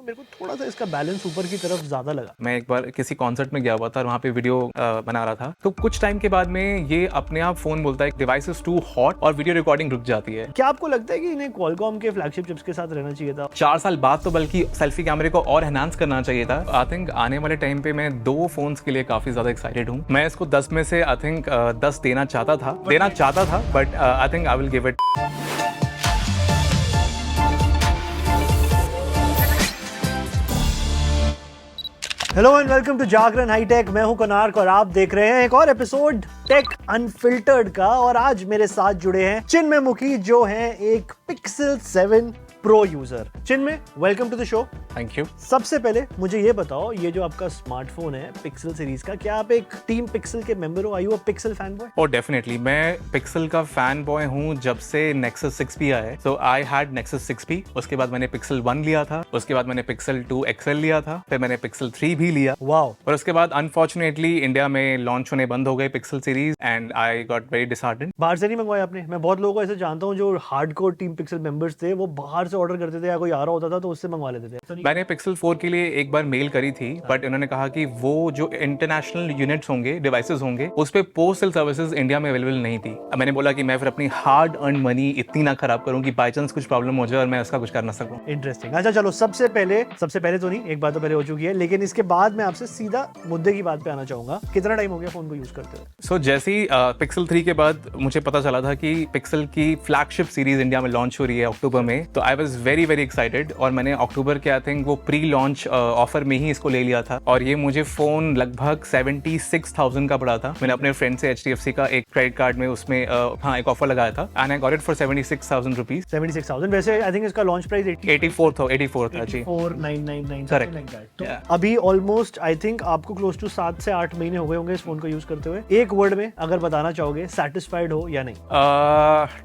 मेरे को थोड़ा सा इसका बैलेंस ऊपर की तरफ ज्यादा लगा। मैं एक बार किसी कॉन्सर्ट में गया हुआ था और वहाँ पे वीडियो बना रहा था, तो कुछ टाइम के बाद में ये अपने आप फोन बोलता है डिवाइस इज टू हॉट और वीडियो रिकॉर्डिंग रुक जाती है। क्या आपको लगता है कि इन्हें क्वालकॉम के फ्लैगशिप चिप्स के साथ रहना चाहिए था? 4 साल बाद तो बल्कि सेल्फी कैमरे को और एनहांस करना चाहिए था। आई थिंक आने वाले टाइम पे मैं 2 फोन्स के लिए काफी ज्यादा एक्साइटेड हूँ। मैं इसको 10 में से आई थिंक 10 देना चाहता था but I think I will give it. Hello and welcome to Jagran HiTech. मैं हूं कनार्क और आप देख रहे हैं एक और एपिसोड टेक अनफिल्टर्ड का। और आज मेरे साथ जुड़े हैं चिन्मय मुखी, जो हैं एक Pixel 7 Pro user. Chinmay, welcome to the show. Thank you. सबसे पहले मुझे ये बताओ, ये जो आपका स्मार्टफोन है पिक्सल सीरीज का, क्या आप एक टीम पिक्सल के मेंबर हो? Are you a Pixel fan boy? और डेफिनेटली मैं पिक्सल का फैन बॉय हूँ जब से Nexus 6P आया है। सो आई हैड Nexus 6P, उसके बाद मैंने पिक्सल 1 लिया था, उसके बाद मैंने पिक्सल 2 XL लिया था, फिर मैंने पिक्सल 3 भी लिया। वाओ। और उसके बाद अनफॉर्चुनेटली इंडिया में लॉन्च होने बंद हो गए pixel series and I got very disheartened. बाहर से नहीं मंगवाया आपने? मैं बहुत लोगों को ऐसे जानता हूँ जो हार्डकोर टीम पिक्सल मेंबर्स थे, वो बाहर से ऑर्डर करते थे या कोई आ रहा होता था तो उससे मंगवा लेते थे। मैंने पिक्सल 4 के लिए एक बार मेल करी थी, बट उन्होंने कहा कि वो जो इंटरनेशनल यूनिट्स होंगे, डिवाइसेस होंगे, उस पे पोस्ट सेल सर्विसेज इंडिया में अवेलेबल नहीं थी। मैंने बोला कि मैं फिर अपनी हार्ड अर्न मनी इतनी ना खराब करूं कि बाई चांस कुछ प्रॉब्लम हो जाए और मैं उसका कुछ कर ना सकूं। इंटरेस्टिंग। अच्छा चलो, सबसे पहले तो नहीं, एक बात तो पहले हो चुकी है, लेकिन इसके बाद मैं आपसे सीधा मुद्दे की बात पे आना चाहूंगा। कितना टाइम हो गया फोन को यूज करते हुए? सो जैसे ही पिक्सल 3 के बाद मुझे पता चला था कि पिक्सल की फ्लैगशिप सीरीज इंडिया में लॉन्च हो रही है अक्टूबर में, तो I was very very excited और मैंने अक्टूबर के आई थिंक वो प्री लॉन्च ऑफर में ही इसको ले लिया था। और ये मुझे फोन लगभग 76,000 का पड़ा था। मैंने अपने फ्रेंड से HDFC का एक क्रेडिट कार्ड में उसमें एक ऑफर लगाया था and I got it for 76,000 rupees. 76,000। वैसे आई थिंक इसका लॉन्च प्राइस 84 था जी। 84,999 Correct. Like that. तो अभी ऑलमोस्ट आई थिंक आपको क्लोज टू 7 से 8 महीने हो गए होंगे इस फोन को यूज करते हुए। एक वर्ड में अगर बताना चाहोगे, सेटिस्फाइड हो या नहीं?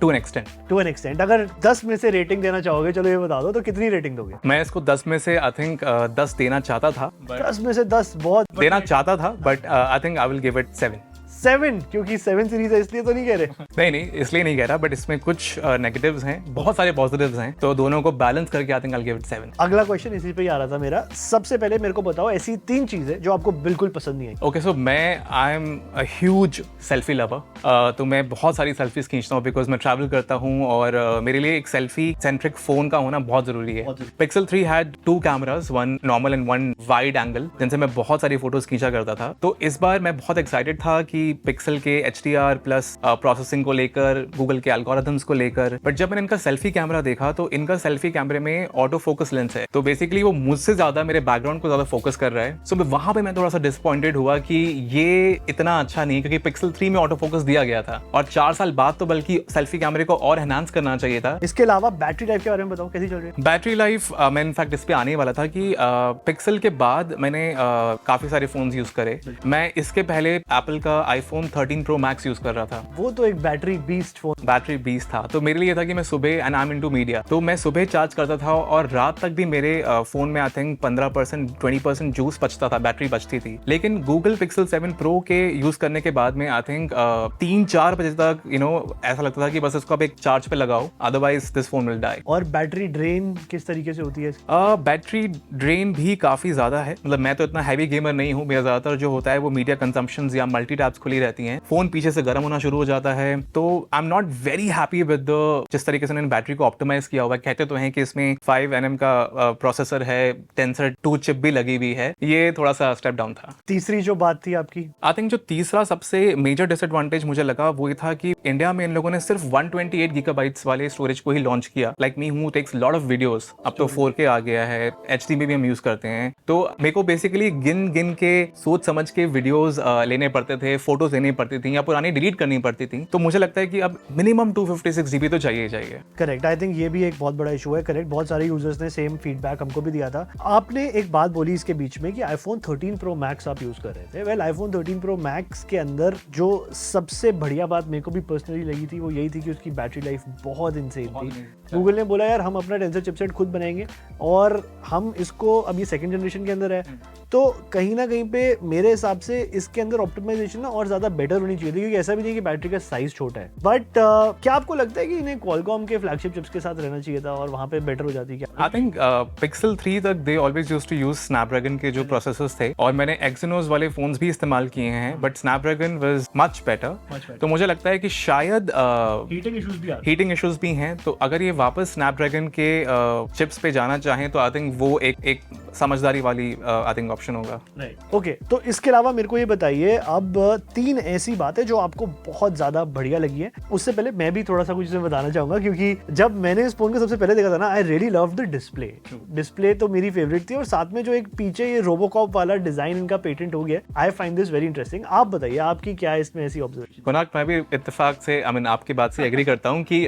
To an extent. To an extent. अगर 10 में से रेटिंग देना चाहोगे, चलो ये बता दो, तो कितनी रेटिंग दोगे? मैं इसको 10 में से आई थिंक 10 देना चाहता था, 10 में से 10 बहुत देना चाहता था but I think I will give it 7। 7 क्योंकि 7 सीरीज है इसलिए तो नहीं कह रहे? नहीं इसलिए नहीं कह रहा, बट इसमें कुछ नेगेटिव्स हैं, बहुत सारे पॉजिटिव्स हैं, तो दोनों को बैलेंस करके आई think I will give it 7। अगला क्वेश्चन इसी पे ही आ रहा था मेरा। सबसे पहले मेरे को बताओ ऐसी 3 चीजें जो आपको बिल्कुल पसंद नहीं आई। Okay, so I am a huge selfie lover. तो मैं बहुत सारी सेल्फीज खींचता हूँ बिकॉज मैं ट्रैवल करता हूँ और मेरे लिए एक सेल्फी सेंट्रिक फोन का होना बहुत जरूरी है। Pixel 3 had 2 cameras, 1 normal and 1 wide angle, जिनसे मैं बहुत सारी फोटोज खींचा करता था। तो इस बार मैं बहुत एक्साइटेड था कि पिक्सल के HDR प्लस प्रोसेसिंग को लेकर, गूगल के एल्गोरिथम्स को लेकर, बट जब मैंने इनका सेल्फी कैमरा देखा तो इनका सेल्फी कैमरे में ऑटो फोकस लेंस है, तो बेसिकली वो मुझसे ज्यादा मेरे बैकग्राउंड को ज्यादा फोकस कर रहा है। सो वहां पे मैं थोड़ा सा डिसअपॉइंटेड हुआ कि ये इतना अच्छा नहीं, क्योंकि पिक्सल 3 में ऑटो फोकस दिया गया था और 4 साल बाद तो बल्कि सेल्फी कैमरे को और एनहांस करना चाहिए था। इसके अलावा बैटरी लाइफ के बारे में बताओ, कैसी चल रही है? बैटरी लाइफ मैं इनफैक्ट इस पे आने वाला था कि पिक्सल के बाद मैंने काफी सारे फोन्स यूज करे। मैं इसके पहले एप्पल का iPhone 13 Pro Max यूज कर रहा था। वो तो एक बैटरी बीस्ट फोन था। तो मेरे लिए था कि मैं सुबह, and I am into media, तो मैं सुबह चार्ज करता था और रात तक भी मेरे फोन में आई थिंक 15% 20% जूस बचता था, बैटरी बचती थी। लेकिन गूगल पिक्सल 7 प्रो के यूज करने के बाद में आई थिंक 3-4 बजे तक ऐसा लगता था कि बस इसको अब एक चार्ज पे लगाओ, otherwise this phone will die. और बैटरी ड्रेन किस तरीके से होती है? बैटरी ड्रेन भी काफी ज्यादा है। मतलब मैं तो इतना हैवी गेमर नहीं हूँ, मेरा ज्यादातर जो होता है वो मीडिया कंजम्पशन या मल्टी टैब्स खुली रहती हैं, फोन पीछे से गर्म होना शुरू हो जाता है। तो I am not very happy with जिस तरीके से इन्होंने बैटरी को ऑप्टिमाइज किया हुआ है। कहते तो हैं कि इसमें 5nm का प्रोसेसर है, टेंसर 2 चिप भी लगी हुई है, ये थोड़ा सा स्टेप डाउन था। तीसरी जो बात थी आपकी, आई थिंक जो तीसरा सबसे मेजर डिसएडवांटेज मुझे लगा वो ये था कि इंडिया में इन लोगों ने सिर्फ 128 गीगाबाइट्स वाले स्टोरेज को ही लॉन्च किया। लाइक मी हूँ टेक्स लॉट ऑफ वीडियोस, अब तो 4K आ गया है, HD में भी हम यूज करते हैं, तो मेरे को बेसिकली गिन गिन के सोच समझ के वीडियोस लेने पड़ते थे, फोटोज लेनी पड़ती थी या पुरानी डिलीट करनी पड़ती थी। तो मुझे लगता है कि अब मिनिमम 256 GB तो चाहिए। करेक्ट। आई थिंक ये भी एक बहुत बड़ा इशू है। करेक्ट, बहुत सारे यूजर्स ने सेम फीडबैक हमको भी दिया था। आपने एक बात बोली इसके बीच में कि iPhone 13 Pro Max आप यूज कर रहे थे। वेल, iPhone 13 Pro Max के अंदर जो सबसे बढ़िया बात मेरे को भी पर्सनली लगी थी वो यही थी कि उसकी बैटरी लाइफ बहुत इंसेन थी। गूगल ने बोला यार हम अपना टेंसर चिपसेट खुद बनाएंगे और हम इसको, अब ये सेकंड जनरेशन के अंदर है, तो कहीं ना कहीं पे मेरे हिसाब से इसके अंदर ऑप्टिमाइजेशन ना और ज्यादा बेटर होनी चाहिए थी, क्योंकि ऐसा भी नहीं कि बैटरी का साइज छोटा है। बट क्या आपको लगता है कि इन्हें क्वालकॉम के फ्लैगशिप चिप्स के साथ रहना चाहिए था और वहां पे बेटर हो जाती क्या? आई थिंक पिक्सल 3 तक they always used to use Snapdragon के जो प्रोसेसर्स थे, और मैंने एक्सिनोस वाले फोन्स भी इस्तेमाल किए हैं, but Snapdragon was much better. तो मुझे लगता है कि शायद हीटिंग इश्यूज भी हैं, तो अगर ये वापस स्नैपड्रैगन के चिप्स पे जाना चाहें तो आई थिंक वो एक समझदारी वाली आई थिंक ऑप्शन होगा। ओके, तो इसके अलावा मेरे को ये बताइए अब 3 ऐसी बातें जो आपको बहुत ज्यादा बढ़िया लगी है। उससे पहले मैं भी थोड़ा सा कुछ इसमें बताना चाहूंगा, क्योंकि जब मैंने इस फोन को सबसे पहले देखा था ना, I really love the display. Display तो मेरी फेवरेट थी, और साथ में जो एक पीछे ये रोबोकॉप वाला डिजाइन इनका पेटेंट हो गया, I find this very interesting. आप बताइए आपकी क्या है इसमें ऐसी ऑब्जर्वेशन? कुनाक, मैं भी इत्तेफाक से आपकी बात से एग्री करता हूँ कि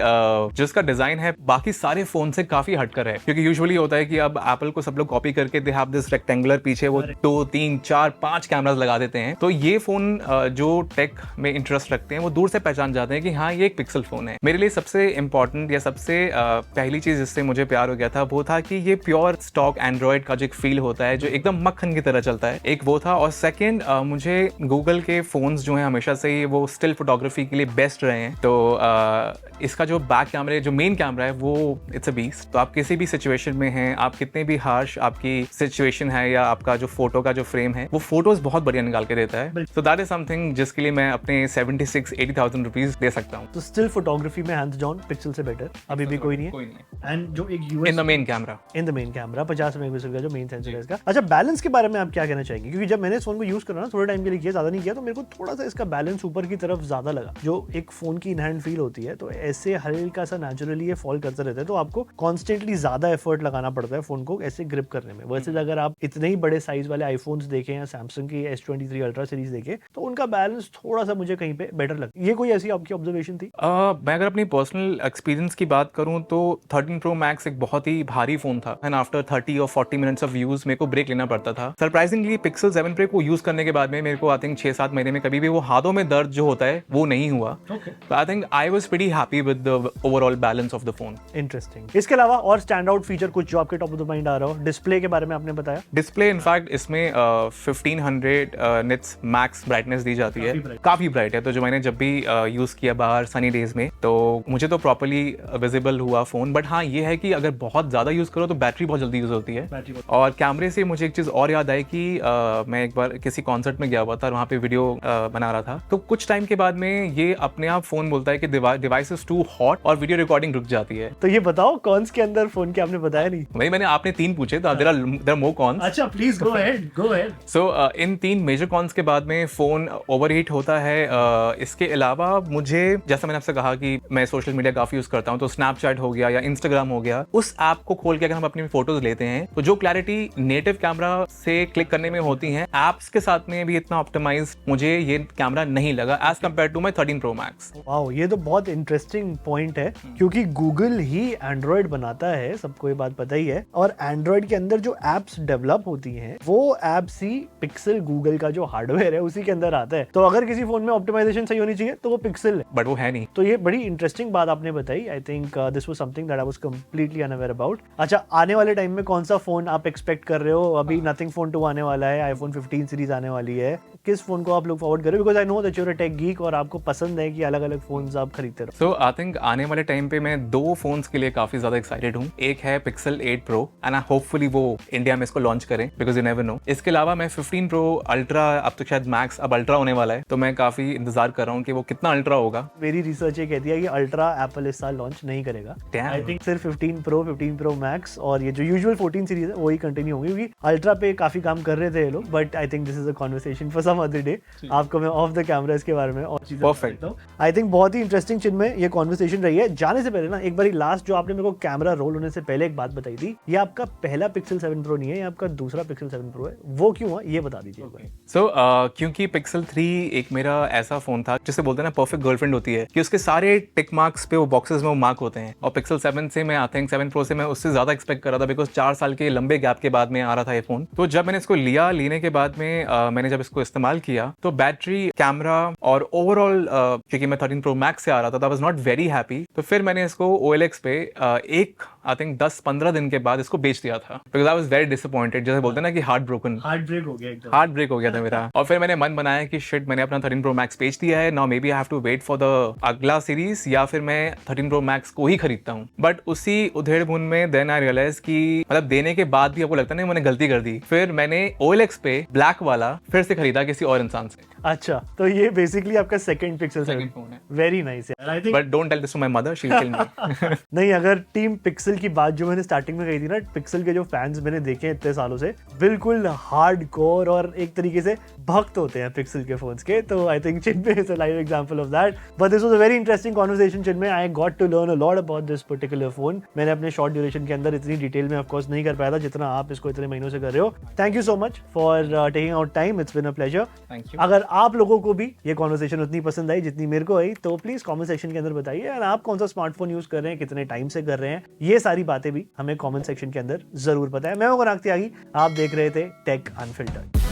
जिसका डिजाइन है बाकी सारे फोन से काफी हटकर है, क्योंकि यूजुअली होता है कि अब एप्पल को सब लोग कॉपी करके दे हैव दिस रेक्टेंगुलर पीछे वो 2, 3, 4, 5 कैमरास लगा देते हैं। तो ये फोन जो टेक में इंटरेस्ट रखते हैं वो दूर से पहचान जाते हैं कि हाँ ये एक पिक्सल फोन है। मेरे लिए सबसे इंपॉर्टेंट या सबसे पहली चीज जिससे मुझे प्यार हो गया था वो था कि ये प्योर स्टॉक एंड्रॉइड का जो एक फील होता है जो एकदम मक्खन की तरह चलता है, एक वो था। और सेकेंड, मुझे गूगल के फोन्स जो हैं हमेशा से ही वो स्टिल फोटोग्राफी के लिए बेस्ट रहे हैं। तो इसका जो बैक कैमरा, जो मेन कैमरा है वो इट्स अ बीस्ट। तो आप किसी भी सिचुएशन में हैं, आप कितने भी हार्श आपकी सिचुएशन है या आपका जो फोटो का जो फ्रेम है वो फोटोज बहुत बढ़िया निकाल के देता है। सो दैट इज समथिंग जिसके लिए मैं अपने 76-80,000 रुपीज दे सकता हूँ। तो स्टिल फोटोग्राफी में हैंड्स डाउन पिक्सल से बेटर अभी भी कोई नहीं है। एंड जो एक US in the main camera 50 megapixel का जो मेन सेंसर है इसका। अच्छा, बैलेंस के बारे में आप क्या कहना चाहेंगे? क्योंकि जब मैंने इस फोन को यूज करा ना, थोड़े टाइम के लिए किया, ज्यादा नहीं किया, तो मेरे को थोड़ा सा इसका बैलेंस ऊपर की तरफ ज्यादा लगा। जो एक फोन की इन हैंड फील होती है, तो ऐसे हल्का सा नेचुरली ये फॉल करता रहता है, तो आपको कॉन्स्टेंटली ज्यादा एफर्ट लगाना पड़ता है फोन को ऐसे ग्रिप करने में। वैसे अगर आप इतने ही बड़े साइज वाले आईफोन्स देखें या सैमसंग की S23 अल्ट्रा सीरीज देखें, तो उनका बैलेंस थोड़ा सा मुझे कहीं पे बेटर लगता है। ये कोई ऐसी आपकी ऑब्जर्वेशन थी? मैं अगर अपनी पर्सनल एक्सपीरियंस की बात करूं तो 13 Pro Max एक बहुत ही भारी फोन था, एंड आफ्टर 30 और 40 मिनट्स ऑफ यूज मेरे को ब्रेक लेना पड़ता था। सरप्राइजिंगली Pixel 7 Pro को यूज करने के बाद में मेरे को आई थिंक 6-7 महीने में कभी भी वो हाथों में दर्द जो होता है वो नहीं हुआ। तो I think I was pretty happy with the overall balance of the phone. Interesting. इसके अलावा और स्टैंड आउट फीचर कुछ जो आपके टॉप ऑफ द माइंड आ रहा हो? डिस्प्ले के बारे में आपने बताया। डिस्प्ले इनफैक्ट इसमें 1500 निट्स मैक्स ब्राइटनेस दी जाती है, काफी ब्राइट है। तो जो मैंने जब भी यूज किया बाहर सनी डेज में, तो मुझे तो प्रॉपर्ली विजिबल हुआ फोन। बट हाँ ये है कि अगर बहुत ज्यादा यूज करो तो बैटरी बहुत जल्दी यूज होती है। और कैमरे से मुझे एक चीज और याद आई कि मैं एक बार किसी कॉन्सर्ट में गया हुआ था और वहाँ पे वीडियो बना रहा था, तो कुछ टाइम के बाद में ये अपने आप फोन बोलता है कि डिवाइस इज टू हॉट और वीडियो रिकॉर्डिंग रुक जाती है। तो ये बताओ कॉन्स के अंदर फोन के आपने बताया नहीं। वही मैंने आपने 3 पूछे, तो देयर आर मोर कॉन्स। अच्छा, please go ahead. So in 3 major cons के बाद में फोन ओवरहीट होता है। इसके अलावा मुझे, जैसा मैंने आपसे कहा कि मैं सोशल मीडिया काफी यूज करता हूँ, तो स्नैपचैट हो गया या इंस्टाग्राम हो गया, उस ऐप को खोल के अगर हम अपनी फोटोज लेते हैं तो जो क्लैरिटी नेटिव कैमरा से क्लिक करने में होती है, एप्स के साथ में भी इतना ऑप्टिमाइज मुझे ये कैमरा नहीं लगा as compare to my 13 Pro Max। Wow, ये तो बहुत इंटरेस्टिंग पॉइंट है, क्योंकि गूगल ही एंड्रॉइड बनाता है, सबको ये बात पता ही है। और एंड्रॉइड के अंदर जो एप्स डेवलप होती हैं वो एप्स ही पिक्सल, गूगल का जो हार्डवेयर है उसी के अंदर आता है। तो अगर किसी फोन में ऑप्टिमाइजेशन सही होनी चाहिए तो वो पिक्सल है, बट वो है नहीं। तो ये बड़ी इंटरेस्टिंग बात आपने बताई। आई think this was something that I was completely unaware about. अच्छा, आने वाले टाइम में कौन सा फोन आप एक्सपेक्ट कर रहे हो? अभी नथिंग फोन 2 आने वाला है, iPhone 15 सीरीज आने वाली है, किस फोन को आप लुक फॉरवर्ड कर रहे हो? Because I know that you are a tech geek और आपको पसंद है कि अलग-अलग फोन्स आप खरीदते रहो। सो आई थिंक आने वाले टाइम पे मैं 2 फोन्स के लिए काफी ज्यादा एक्साइटेड हूँ। एक है Pixel 8 Pro एंड होपफुली वो इंडिया में इसको लॉन्च करें, बिकॉज यू नेवर नो। इसके अलावा मैं 15 Pro Ultra, अब तो शायद Max, अब अल्ट्रा होने वाला है, तो मैं काफी इंतजार कर रहा हूँ कि वो कितना अल्ट्रा होगा। मेरी रिसर्च ये कहती है कि अल्ट्रा एप्पल इस साल लॉन्च नहीं करेगा। आई थिंक सिर्फ 15 Pro, 15 Pro Max और ये जो यूजुअल 14 सीरीज है वही कंटिन्यू होंगी, क्योंकि अल्ट्रा पे काफी काम कर रहे थे ये लोग। But I think this is a conversation for some other day. आपको मैं ऑफ द कैमरा इसके बारे में और चीजें परफेक्ट। आई थिंक बहुत ही इंटरेस्टिंग चिन्मय ये कॉन्वर्सेशन रही है। जाने से पहले ना एक बार लास्ट जो आपने मेरे को कैमरा रोल होने से पहले एक बात बताई थी, ये आपका पहला Pixel 7 Pro नहीं है, ये आपका दूसरा Pixel 7 Pro है, वो क्यों हुआ ये बता दीजिए। सो क्योंकि Pixel 3 एक मेरा ऐसा फोन था जिसे बोलते हैं ना परफेक्ट गर्लफ्रेंड होती है, कि उसके सारे टिक मार्क्स पे वो बॉक्सेस में वो मार्क होते हैं। और Pixel 7 से मैं आई थिंक 7 Pro से मैं उससे ज्यादा एक्सपेक्ट कर रहा था, बिकॉज 4 साल के लंबे गैप के बाद में आ रहा था ये फोन। तो जब मैंने इसको लेने के बाद में मैंने जब इसको इस्तेमाल किया तो बैटरी, कैमरा और ओवरऑल, क्योंकि मैं 13 Pro Max से आ रहा था, I was not very happy. तो फिर मैंने इसको OLX पे एक आई थिंक 10-15 दिन के बाद इसको बेच दिया था, because I was very disappointed, जैसे बोलते हैं ना कि हार्ट ब्रोकन, हार्ट ब्रेक हो गया एकदम। हार्ट ब्रेक हो गया था मेरा। और फिर मैंने मन बनाया कि शिट, मैंने अपना 13 Pro Max बेच दिया है, now maybe I have to wait for the अगला सीरीज, या फिर मैं 13 Pro Max को ही खरीदता हूँ। बट उसी उधेड़ बुन में देन आई रियलाइज कि मतलब देने के बाद भी आपको लगता है ना मैंने गलती कर दी, फिर मैंने OLX पे ब्लैक वाला फिर से खरीदा किसी और इंसान से। अच्छा, तो ये बेसिकली आपका सेकंड पिक्सल Second phone है। वेरी नाइस यार, I think. But don't tell this to my mother, she will kill me. नहीं, अगर टीम पिक्सल की बात जो मैंने स्टार्टिंग में कही थी ना, पिक्सल के जो फैंस मैंने देखे हैं इतने सालों से, बिल्कुल हार्डकोर और एक तरीके से भक्त होते हैं पिक्सल के फोन्स के। तो I think Chinmay is a live example of that. But this was a very interesting conversation Chinmay, I got to learn a lot about this particular phone. मैंने अपने शॉर्ट ड्यूरेशन के अंदर इतनी डिटेल में ऑफ कोर्स नहीं कर पाया था जितना आप इसको इतने महीनों से कर रहे हो। Thank you so much for taking out time, it's been a pleasure. Thank you. अगर आप लोगों को भी ये कॉन्वर्सेशन उतनी पसंद आई जितनी मेरे को आई, तो प्लीज कमेंट सेक्शन के अंदर बताइए, और आप कौन सा स्मार्टफोन यूज कर रहे हैं, कितने टाइम से कर रहे हैं, ये सारी बातें भी हमें कमेंट सेक्शन के अंदर जरूर बताएं। मैं हूं गुनाग त्यागी, आप देख रहे थे टेक अनफिल्टर्ड।